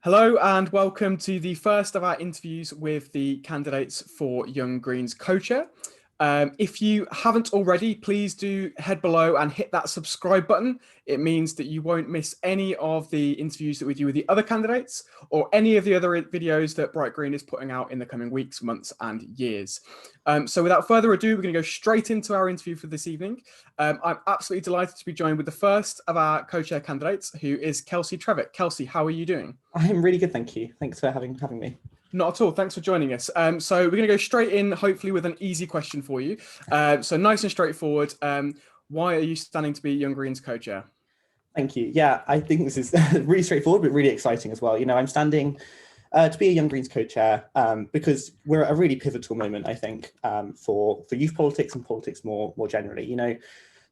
Hello and welcome to the first of our interviews with the candidates for Young Greens co-chair. If you haven't already, please do head below and hit that subscribe button. It means that you won't miss any of the interviews that we do with the other candidates or any of the other videos that Bright Green is putting out in the coming weeks, months and years. So without further ado, we're going to go straight into our interview for this evening. I'm absolutely delighted to be joined with the first of our co-chair candidates, who is Kelsey Trevett. Kelsey, how are you doing? I'm really good, thank you. Thanks for having me. Not at all. Thanks for joining us. So we're going to go straight in, hopefully with an easy question for you. So nice and straightforward. Why are you standing to be Young Greens co-chair? Thank you. Yeah, I think this is really straightforward, but really exciting as well. You know, I'm standing to be a Young Greens co-chair because we're at a really pivotal moment, I think, for youth politics and politics more generally. You know,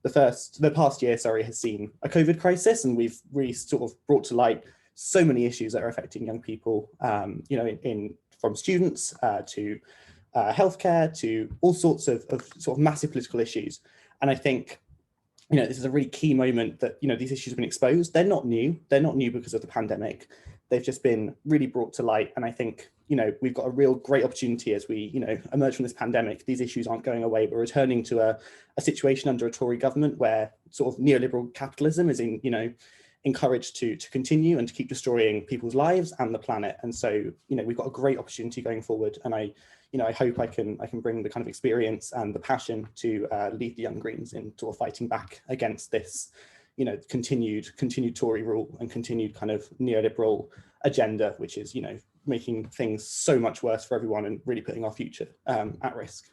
the past year, has seen a COVID crisis, and we've really sort of brought to light so many issues that are affecting young people, you know, from students to healthcare to all sorts of sort of massive political issues. And I think, you know, this is a really key moment that, you know, these issues have been exposed. They're not new. They're not new because of the pandemic. They've just been really brought to light. And I think, you know, we've got a real great opportunity as we, you know, emerge from this pandemic. These issues aren't going away. We're returning to a situation under a Tory government where sort of neoliberal capitalism is encouraged to continue and to keep destroying people's lives and the planet. And so, you know, we've got a great opportunity going forward. And I hope I can bring the kind of experience and the passion to lead the Young Greens in sort of fighting back against this, you know, continued Tory rule and continued kind of neoliberal agenda, which is, you know, making things so much worse for everyone and really putting our future at risk.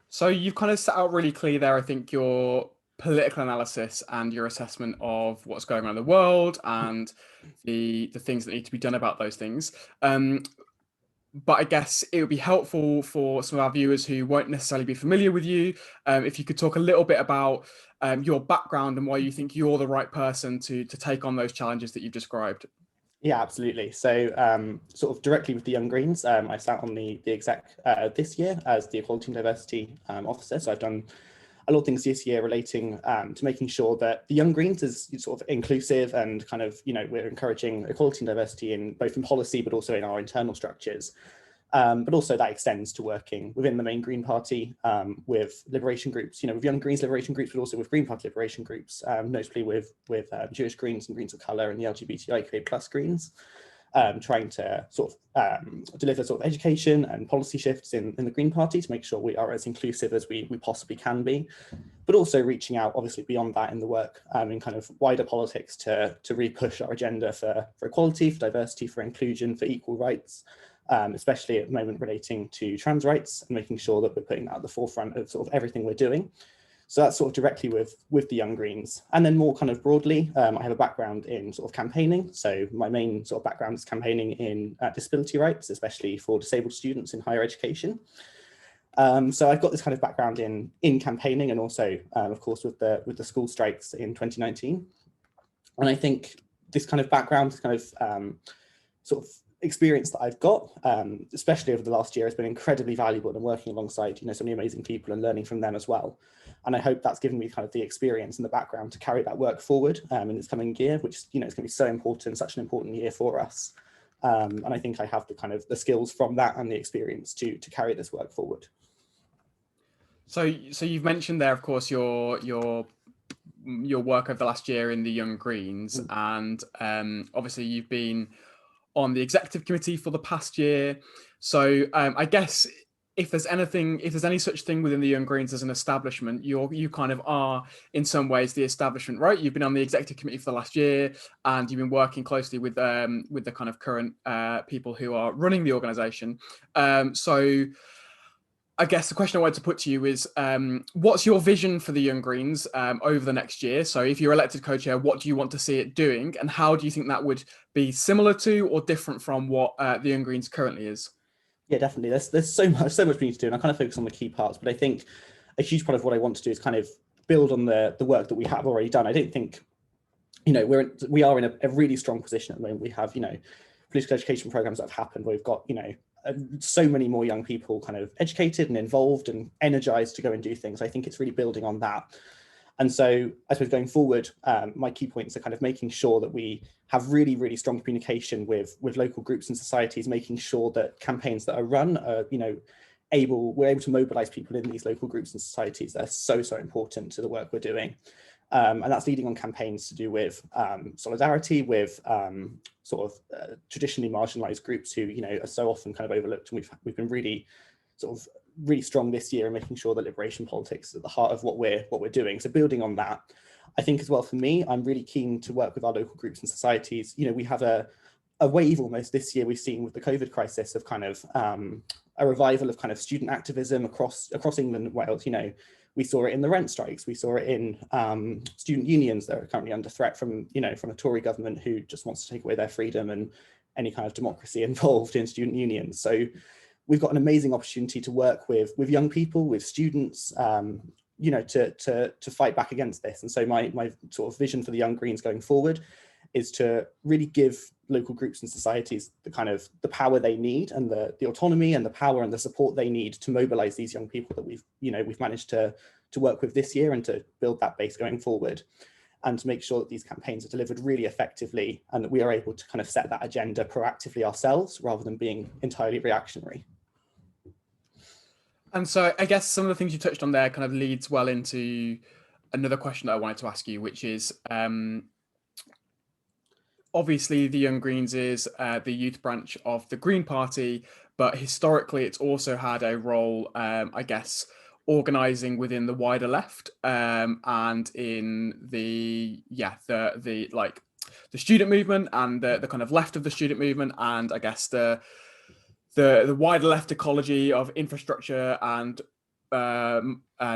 So you've kind of set out really clear there, I think, your political analysis and your assessment of what's going on in the world and the things that need to be done about those things. But I guess it would be helpful for some of our viewers who won't necessarily be familiar with you, if you could talk a little bit about your background and why you think you're the right person to take on those challenges that you've described. Yeah, absolutely. So sort of directly with the Young Greens, I sat on the exec this year as the Equality and Diversity Officer. So I've done a lot of things this year relating to making sure that the Young Greens is sort of inclusive and kind of, you know, we're encouraging equality and diversity in both in policy, but also in our internal structures. But also that extends to working within the main Green Party with liberation groups, you know, with Young Greens liberation groups, but also with Green Party liberation groups, notably with Jewish Greens and Greens of Colour and the LGBTIQA plus Greens. Trying to sort of deliver sort of education and policy shifts in the Green Party to make sure we are as inclusive as we possibly can be, but also reaching out obviously beyond that in the work in kind of wider politics to really push our agenda for equality, for diversity, for inclusion, for equal rights, especially at the moment relating to trans rights and making sure that we're putting that at the forefront of sort of everything we're doing. So that's sort of directly with the Young Greens. And then more kind of broadly, I have a background in sort of campaigning. So my main sort of background is campaigning in disability rights, especially for disabled students in higher education. So I've got this kind of background in campaigning and also, of course, with the school strikes in 2019. And I think this kind of background, this kind of sort of experience that I've got, especially over the last year, has been incredibly valuable and working alongside, you know, so many amazing people and learning from them as well. And I hope that's given me kind of the experience and the background to carry that work forward in this coming year, which, you know, is going to be so important, such an important year for us. And I think I have the kind of the skills from that and the experience to carry this work forward. So you've mentioned there, of course, your work over the last year in the Young Greens, and obviously you've been on the executive committee for the past year. So I guess if there's any such thing within the Young Greens as an establishment, you kind of are in some ways the establishment, right? You've been on the executive committee for the last year, and you've been working closely with the kind of current people who are running the organisation. So I guess the question I wanted to put to you is, what's your vision for the Young Greens over the next year? So if you're elected co-chair, what do you want to see it doing? And how do you think that would be similar to or different from what the Young Greens currently is? Yeah, definitely. There's so much we need to do, and I kind of focus on the key parts, but I think a huge part of what I want to do is kind of build on the work that we have already done. I don't think, you know, we are in a really strong position at the moment. We have, you know, political education programs that have happened where we've got, you know, so many more young people kind of educated and involved and energized to go and do things. I think it's really building on that. And so I suppose going forward, my key points are kind of making sure that we have really, really strong communication with local groups and societies, making sure that campaigns that are run are, we're able to mobilize people in these local groups and societies. They're so, so important to the work we're doing. And that's leading on campaigns to do with solidarity with traditionally marginalized groups who, are so often kind of overlooked. And we've been really really strong this year in making sure that liberation politics is at the heart of what we're doing. So building on that, I think as well for me, I'm really keen to work with our local groups and societies. We have a wave almost this year we've seen with the COVID crisis of kind of a revival of kind of student activism across England and Wales. We saw it in the rent strikes. We saw it in student unions that are currently under threat from a Tory government who just wants to take away their freedom and any kind of democracy involved in student unions. So we've got an amazing opportunity to work with young people, with students, to fight back against this. And so my sort of vision for the Young Greens going forward is to really give local groups and societies the power they need and the autonomy and the power and the support they need to mobilize these young people that we've managed to work with this year, and to build that base going forward, and to make sure that these campaigns are delivered really effectively and that we are able to kind of set that agenda proactively ourselves rather than being entirely reactionary. And so I guess some of the things you touched on there kind of leads well into another question that I wanted to ask you, which is obviously the Young Greens is the youth branch of the Green Party, but historically it's also had a role, I guess, organising within the wider left and in the student movement and the kind of left of the student movement, and I guess the wider left ecology of infrastructure and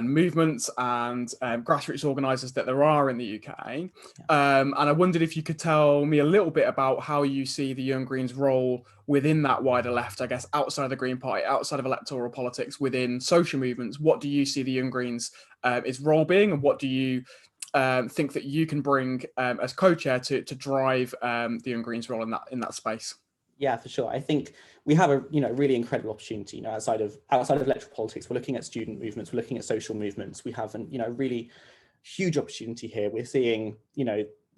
movements and grassroots organisers that there are in the UK. And I wondered if you could tell me a little bit about how you see the Young Greens' role within that wider left, I guess, outside of the Green Party, outside of electoral politics, within social movements. What do you see the Young Greens' its role being, and what do you think that you can bring as co-chair to drive the Young Greens' role in that space? Yeah, for sure. I think we have a really incredible opportunity. Outside of electoral politics, we're looking at student movements, we're looking at social movements. We have a really huge opportunity here. We're seeing,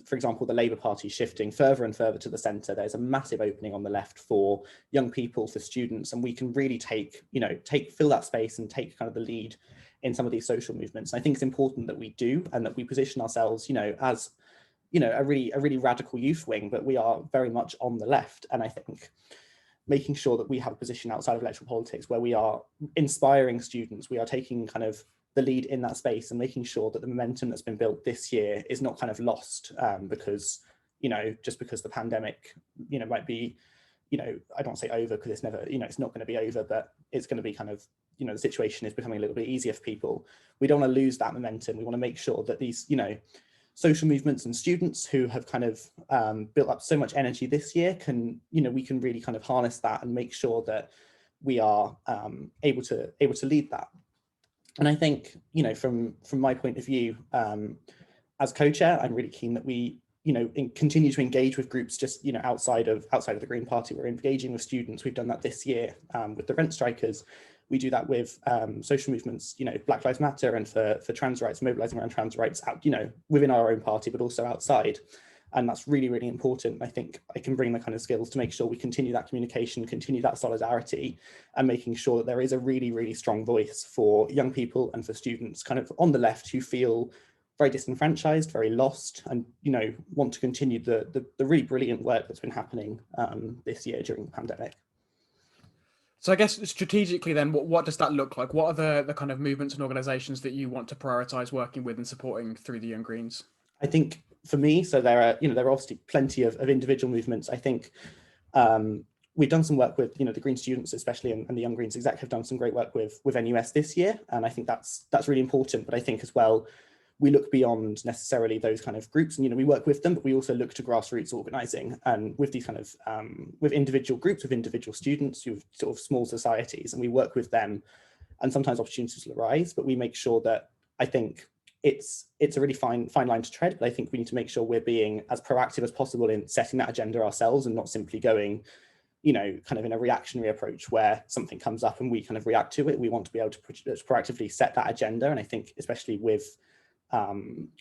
for example, the Labour Party shifting further and further to the centre. There's a massive opening on the left for young people, for students, and we can really fill that space and take kind of the lead in some of these social movements. And I think it's important that we do, and that we position ourselves, as a really radical youth wing, but we are very much on the left. And I think making sure that we have a position outside of electoral politics where we are inspiring students, we are taking kind of the lead in that space, and making sure that the momentum that's been built this year is not kind of lost because, just because the pandemic, might be, I don't want to say over, because it's never, it's not going to be over, but it's going to be kind of, the situation is becoming a little bit easier for people. We don't want to lose that momentum. We want to make sure that these, social movements and students who have kind of built up so much energy this year we can really kind of harness that and make sure that we are able to lead that. And I think, from my point of view, as co-chair, I'm really keen that we, continue to engage with groups just, outside of the Green Party. We're engaging with students. We've done that this year with the rent strikers. We do that with social movements, Black Lives Matter, and for trans rights, mobilising around trans rights out, within our own party, but also outside. And that's really, really important. I think I can bring the kind of skills to make sure we continue that communication, continue that solidarity, and making sure that there is a really, really strong voice for young people and for students kind of on the left who feel very disenfranchised, very lost, and want to continue the really brilliant work that's been happening this year during the pandemic. So I guess strategically then, what does that look like? What are the kind of movements and organisations that you want to prioritise working with and supporting through the Young Greens? I think for me, so there are obviously plenty of individual movements. I think we've done some work with the Green students, especially, and the Young Greens exec have done some great work with NUS this year, and I think that's really important. But I think as well, we look beyond necessarily those kind of groups, and we work with them, but we also look to grassroots organising, and with these kind of with individual groups, with individual students, with sort of small societies, and we work with them, and sometimes opportunities will arise, but we make sure that, I think it's a really fine line to tread, but I think we need to make sure we're being as proactive as possible in setting that agenda ourselves, and not simply going kind of in a reactionary approach where something comes up and we kind of react to it. We want to be able to proactively set that agenda, and I think especially with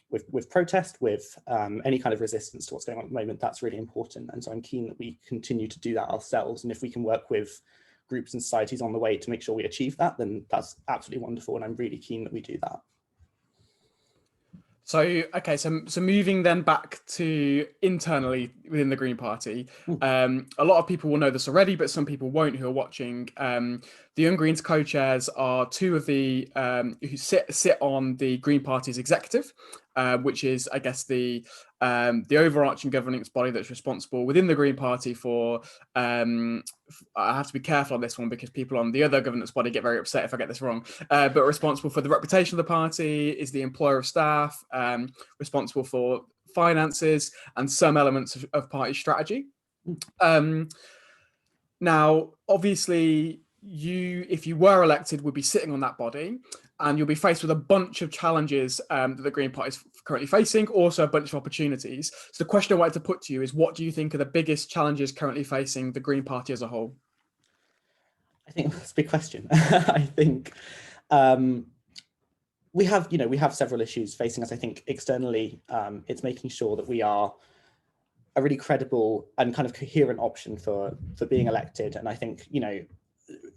with protest, with any kind of resistance to what's going on at the moment. That's really important. And so I'm keen that we continue to do that ourselves. And if we can work with groups and societies on the way to make sure we achieve that, then that's absolutely wonderful. And I'm really keen that we do that. So, okay, so moving then back to internally within the Green Party, a lot of people will know this already, but some people won't who are watching. The Young Greens co-chairs are two of the who sit on the Green Party's executive, which is, I guess, the overarching governance body that's responsible within the Green Party for. I have to be careful on this one because people on the other governance body get very upset if I get this wrong. But responsible for the reputation of the party, is the employer of staff, responsible for finances and some elements of party strategy. Now, obviously, if you were elected, would be sitting on that body, and you'll be faced with a bunch of challenges that the Green Party is currently facing, also a bunch of opportunities. So the question I wanted to put to you is, what do you think are the biggest challenges currently facing the Green Party as a whole? I think that's a big question. I think we have several issues facing us. I think externally, it's making sure that we are a really credible and kind of coherent option for being elected. And I think,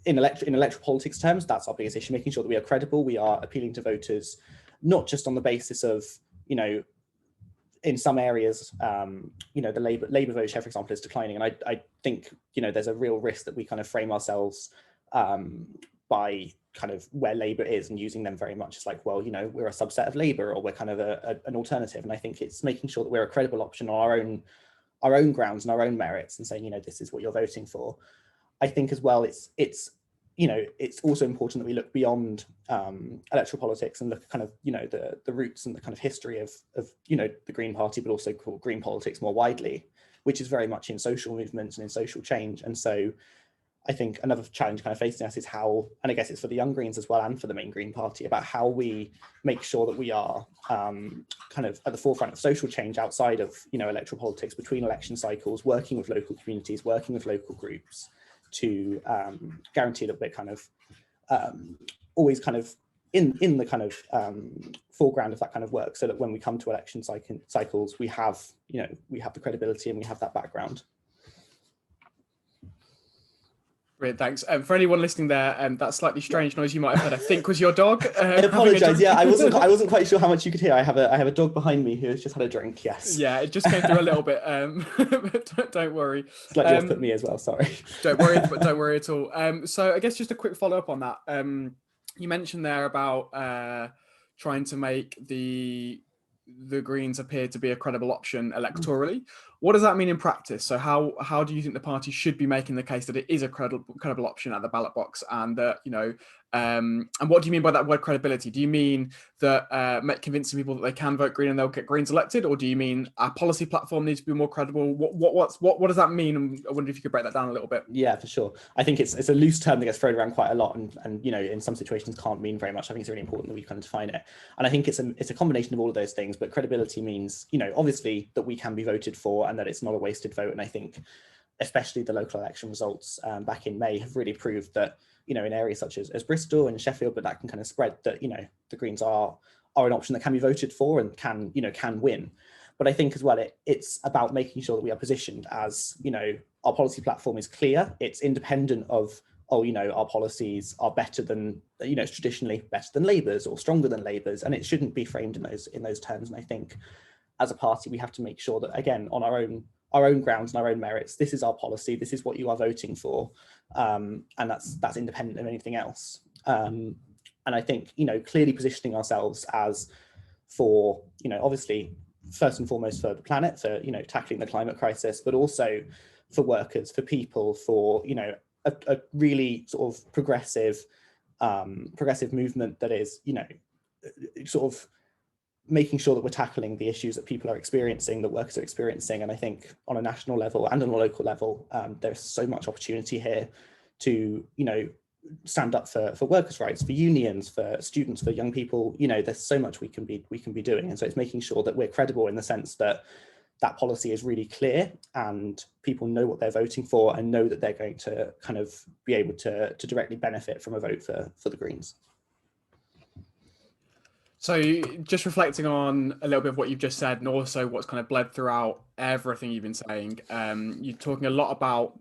in electoral politics terms, that's our biggest issue, making sure that we are credible, we are appealing to voters, not just on the basis of, in some areas, the Labour vote share, for example, is declining. And I think, there's a real risk that we kind of frame ourselves by kind of where Labour is and using them very much as like, well, we're a subset of Labour, or we're kind of an alternative. And I think it's making sure that we're a credible option on our own grounds and our own merits, and saying, this is what you're voting for. I think as well, it's also important that we look beyond electoral politics and look at kind of, the roots and the kind of history of the Green Party, but also called green politics more widely, which is very much in social movements and in social change. And so I think another challenge kind of facing us is how, and I guess it's for the Young Greens as well and for the main Green Party, about how we make sure that we are kind of at the forefront of social change outside of, electoral politics, between election cycles, working with local communities, working with local groups, to guarantee that we're kind of always kind of in the kind of foreground of that kind of work, so that when we come to election cycles, we have the credibility and we have that background. Brilliant, thanks. For anyone listening there, that slightly strange noise you might have heard, I think, was your dog. I apologise. Yeah, I wasn't quite sure how much you could hear. I have a dog behind me who has just had a drink. Yes. Yeah, it just came through a little bit. But don't worry. Slightly off put me as well. Sorry. Don't worry at all. So I guess just a quick follow up on that. You mentioned there about trying to make the Greens appear to be a credible option electorally. What does that mean in practice? So how do you think the party should be making the case that it is a credible option at the ballot box, and that and what do you mean by that word credibility? Do you mean that convincing people that they can vote Green and they'll get Greens elected, or do you mean our policy platform needs to be more credible? What does that mean? And I wonder if you could break that down a little bit. Yeah, for sure. I think it's a loose term that gets thrown around quite a lot, and in some situations can't mean very much. I think it's really important that we kind of define it. And I think it's a combination of all of those things. But credibility means, obviously that we can be voted for and that it's not a wasted vote. And I think especially the local election results back in May have really proved that, in areas such as Bristol and Sheffield, but that can kind of spread, that, the Greens are an option that can be voted for and can win. But I think as well, it's about making sure that we are positioned as, our policy platform is clear, it's independent of, our policies are better than, traditionally better than Labour's or stronger than Labour's, and it shouldn't be framed in those terms. And I think as a party, we have to make sure that, again, on our own grounds and our own merits, this is our policy, this is what you are voting for, and that's independent of anything else. And I think, clearly positioning ourselves as for, obviously, first and foremost for the planet, for, tackling the climate crisis, but also for workers, for people, for, a really sort of progressive movement that is, sort of making sure that we're tackling the issues that people are experiencing, that workers are experiencing. And I think on a national level and on a local level, there's so much opportunity here to, stand up for workers' rights, for unions, for students, for young people. There's so much we can be doing. And so it's making sure that we're credible in the sense that that policy is really clear and people know what they're voting for and know that they're going to kind of be able to directly benefit from a vote for the Greens. So just reflecting on a little bit of what you've just said, and also what's kind of bled throughout everything you've been saying, you're talking a lot about,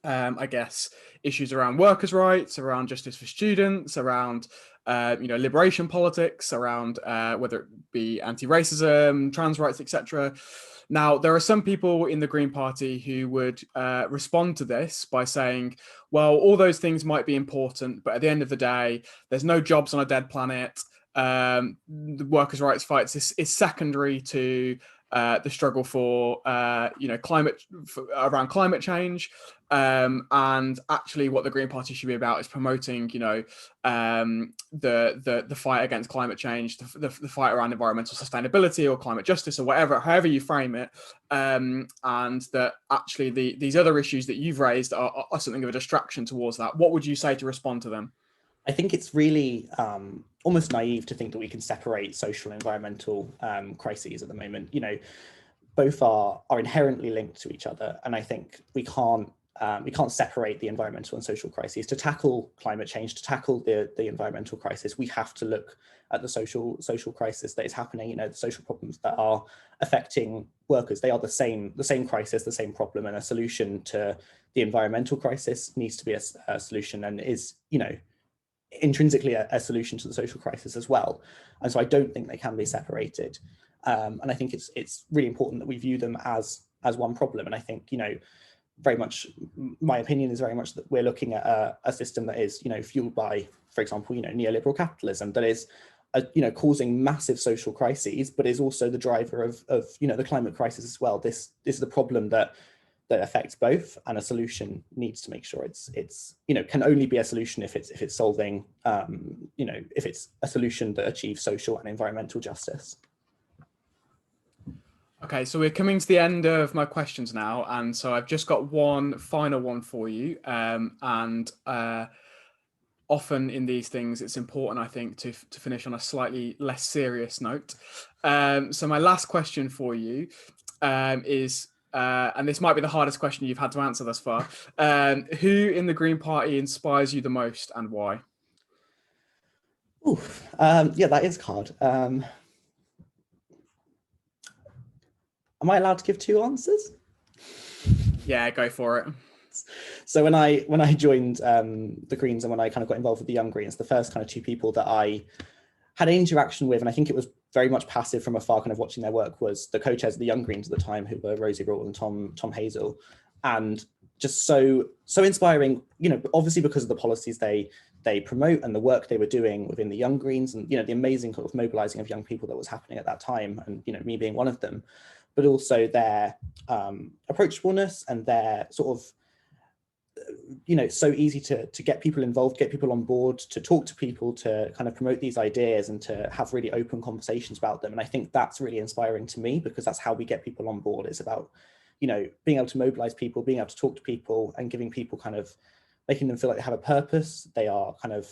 I guess, issues around workers' rights, around justice for students, around liberation politics, around whether it be anti-racism, trans rights, etc. Now, there are some people in the Green Party who would respond to this by saying, well, all those things might be important, but at the end of the day, there's no jobs on a dead planet. The workers' rights fights is secondary to the struggle for around climate change, and actually what the Green Party should be about is promoting the fight against climate change, the fight around environmental sustainability or climate justice or whatever, however you frame it, and that actually these other issues that you've raised are something of a distraction towards that. What would you say to respond to them? I think it's really almost naive to think that we can separate social and environmental crises at the moment. Both are inherently linked to each other, and I think we can't separate the environmental and social crises. To tackle climate change, to tackle the environmental crisis, we have to look at the social crisis that is happening. The social problems that are affecting workers, they are the same crisis, the same problem, and a solution to the environmental crisis needs to be a solution, and is intrinsically a solution to the social crisis as well. And so I don't think they can be separated. And I think it's really important that we view them as one problem. And I think, very much my opinion is very much that we're looking at a system that is, fueled by, for example, neoliberal capitalism, that is, causing massive social crises, but is also the driver of the climate crisis as well. This is the problem that affects both, and a solution needs to make sure it's can only be a solution if it's solving if it's a solution that achieves social and environmental justice. Okay, so we're coming to the end of my questions now, and so I've just got one final one for you, and often in these things it's important, I think, to finish on a slightly less serious note. So my last question for you is, and this might be the hardest question you've had to answer thus far. Who in the Green Party inspires you the most, and why? Yeah, that is hard. Am I allowed to give two answers? Yeah, go for it. So when I joined the Greens, and when I kind of got involved with the Young Greens, the first kind of two people that I had an interaction with, and I think it was very much passive from afar, kind of watching their work, was the co-chairs of the Young Greens at the time, who were Rosie Brawl and Tom Hazel, and just so inspiring. Obviously because of the policies they promote and the work they were doing within the Young Greens, and the amazing sort of mobilising of young people that was happening at that time, and me being one of them, but also their approachableness and their sort of so easy to get people involved, get people on board, to talk to people, to kind of promote these ideas and to have really open conversations about them. And I think that's really inspiring to me, because that's how we get people on board. It's about, being able to mobilize people, being able to talk to people, and giving people kind of, making them feel like they have a purpose, they are kind of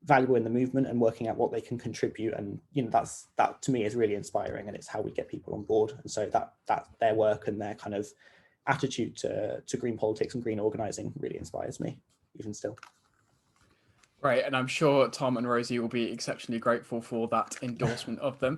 valuable in the movement, and working out what they can contribute. And that to me is really inspiring, and it's how we get people on board. And so that their work and their kind of attitude to green politics and green organising really inspires me, even still. Great, and I'm sure Tom and Rosie will be exceptionally grateful for that endorsement of them.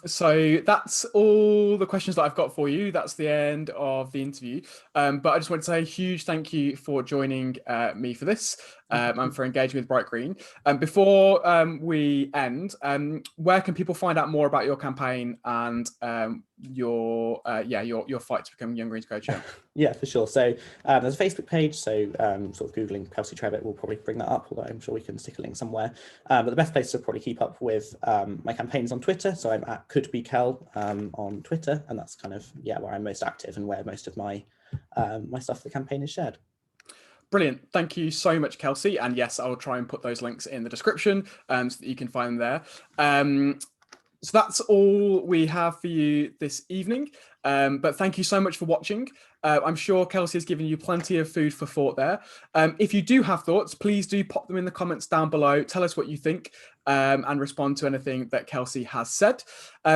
So that's all the questions that I've got for you. That's the end of the interview. But I just want to say a huge thank you for joining me for this, and for engaging with Bright Green. Before we end, where can people find out more about your campaign and your fight to become Young Greens co-chair? Yeah, for sure. So there's a Facebook page, so sort of Googling Kelsey Trevett will probably bring that up, although I'm sure we can stick a link somewhere. But the best place to probably keep up with my campaign is on Twitter. So I'm at couldbekel on Twitter, and that's kind of where I'm most active and where most of my my stuff for the campaign is shared. Brilliant. Thank you so much, Kelsey. And yes, I'll try and put those links in the description so that you can find them there. So that's all we have for you this evening. But thank you so much for watching. I'm sure Kelsey has given you plenty of food for thought there. If you do have thoughts, please do pop them in the comments down below. Tell us what you think, and respond to anything that Kelsey has said.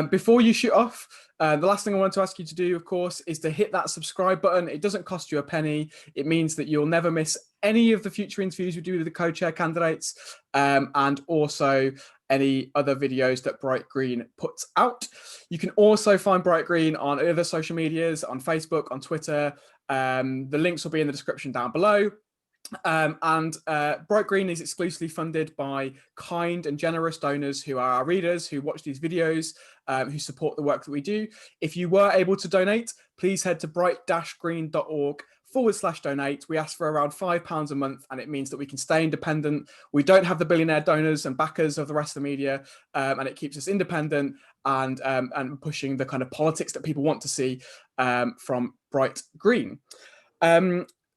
Before you shoot off, the last thing I want to ask you to do, of course, is to hit that subscribe button. It doesn't cost you a penny. It means that you'll never miss any of the future interviews we do with the co-chair candidates. And also, any other videos that Bright Green puts out. You can also find Bright Green on other social medias, on Facebook, on Twitter. The links will be in the description down below. Bright Green is exclusively funded by kind and generous donors who are our readers, who watch these videos, who support the work that we do. If you were able to donate, please head to bright-green.org/donate. We ask for around £5 a month, and it means that we can stay independent. We don't have the billionaire donors and backers of the rest of the media, and it keeps us independent and pushing the kind of politics that people want to see from Bright Green.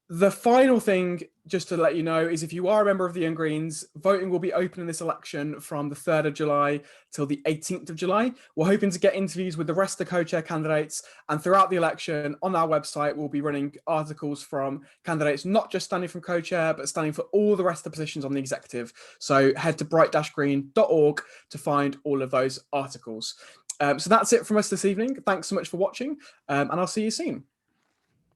The final thing, just to let you know, is if you are a member of the Young Greens, voting will be open in this election from the 3rd of July till the 18th of July. We're hoping to get interviews with the rest of the co-chair candidates, and throughout the election on our website, we'll be running articles from candidates not just standing from co-chair, but standing for all the rest of the positions on the executive. So head to bright-green.org to find all of those articles. So that's it from us this evening. Thanks so much for watching, and I'll see you soon.